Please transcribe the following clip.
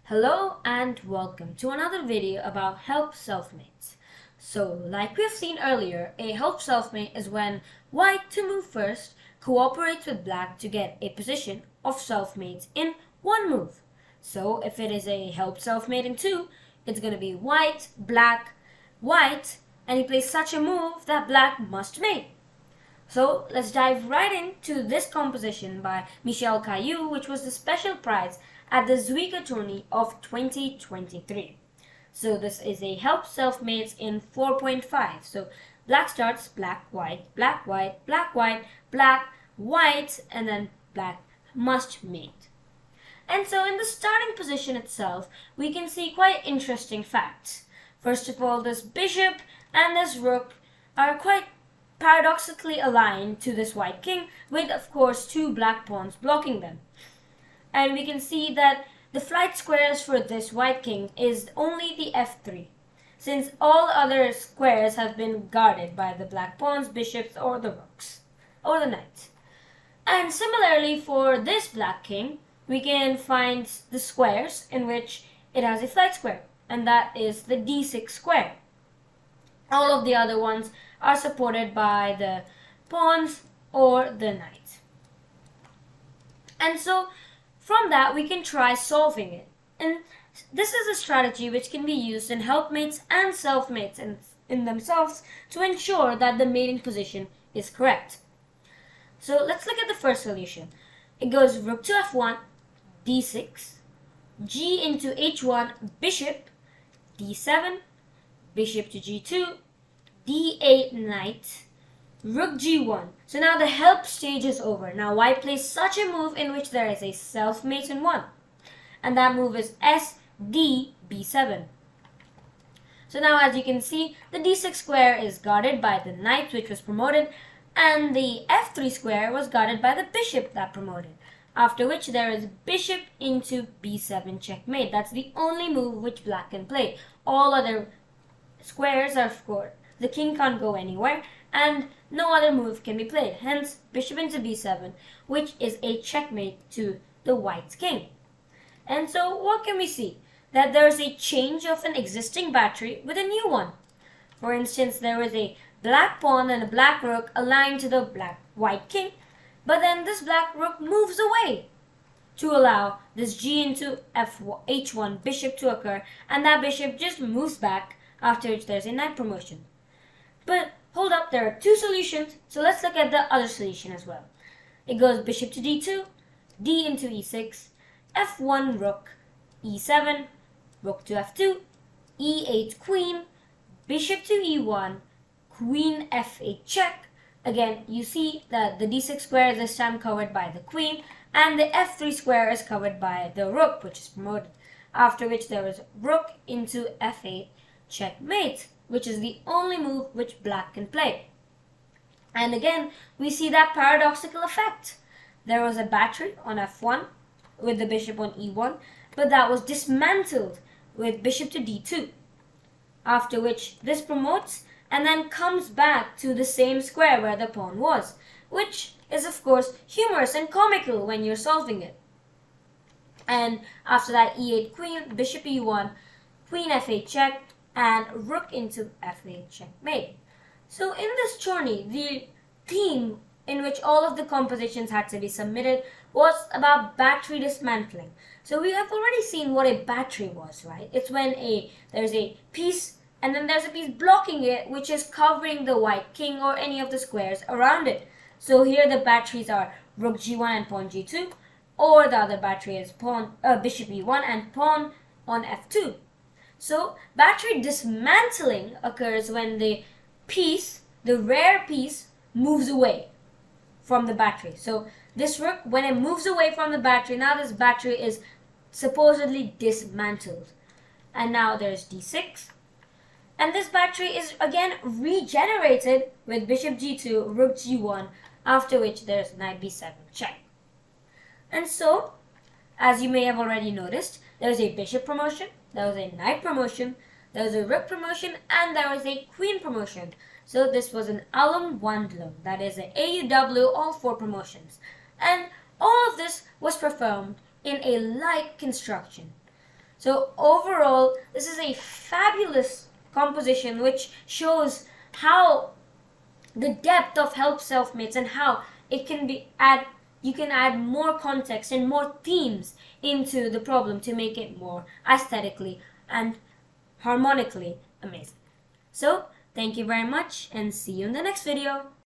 Hello and welcome to another video about Help-Selfmates. So, like we've seen earlier, a Help-Selfmate is when white to move first cooperates with black to get a position of selfmates in one move. So, if it is a Help-Selfmate in two, it's going to be white, black, white, and he plays such a move that black must mate. So let's dive right into this composition by Michel Caillaud, which was the special prize at the Zwiga tourney of 2023. So this is a Help-Selfmates in 4.5. So black starts black, white, black, white, black, white, black, white, and then black must mate. And so in the starting position itself, we can see quite interesting facts. First of all, this bishop and this rook are quite paradoxically aligned to this white king, with of course two black pawns blocking them. And we can see that the flight squares for this white king is only the f3, since all other squares have been guarded by the black pawns, bishops, or the rooks, or the knights. And similarly for this black king, we can find the squares in which it has a flight square, and that is the d6 square. All of the other ones are supported by the pawns or the knight. And so from that we can try solving it. And this is a strategy which can be used in helpmates and selfmates in themselves to ensure that the mating position is correct. So let's look at the first solution. It goes rook to f1, d6, g into h1, bishop, d7, bishop to g2, d8 knight, rook g1. So now the help stage is over. Now white plays such a move in which there is a selfmate in one. And that move is sd b7. So now as you can see, the d6 square is guarded by the knight which was promoted, and the f3 square was guarded by the bishop that promoted. After which there is bishop into b7 checkmate. That's the only move which black can play. All other squares are of course, the king can't go anywhere, and no other move can be played. Hence, bishop into b7, which is a checkmate to the white king. And so, what can we see? That there is a change of an existing battery with a new one. For instance, there is a black pawn and a black rook aligned to the white king, but then this black rook moves away to allow this g into h1 bishop to occur, and that bishop just moves back, after which there's a knight promotion. But hold up, there are two solutions, so let's look at the other solution as well. It goes bishop to d2, d into e6, f1 rook, e7, rook to f2, e8 queen, bishop to e1, queen f8 check. Again, you see that the d6 square is this time covered by the queen, and the f3 square is covered by the rook, which is promoted. After which there is rook into f8 checkmate, which is the only move which black can play. And again, we see that paradoxical effect. There was a battery on f1 with the bishop on e1, but that was dismantled with bishop to d2. After which this promotes and then comes back to the same square where the pawn was, which is of course humorous and comical when you're solving it. And after that, e8 queen, bishop e1, queen f8 check, and rook into f8 checkmate. So in this tourney, the theme in which all of the compositions had to be submitted was about battery dismantling. So we have already seen what a battery was, right? It's when there's a piece and then there's a piece blocking it, which is covering the white king or any of the squares around it. So here the batteries are rook g1 and pawn g2, or the other battery is bishop e1 and pawn on f2. So battery dismantling occurs when the piece, the rare piece, moves away from the battery. So this rook, when it moves away from the battery, now this battery is supposedly dismantled. And now there's d6. And this battery is again regenerated with bishop g2, rook g1, after which there's knight b7 check. And so, as you may have already noticed, there's a bishop promotion, there was a knight promotion, there was a rook promotion, and there was a queen promotion. So this was an Allum Wandlum, that is an AUW, all four promotions. And all of this was performed in a light construction. So overall, this is a fabulous composition which shows how the depth of Help-Selfmates and how it can be you can add more context and more themes into the problem to make it more aesthetically and harmonically amazing. So, thank you very much and see you in the next video.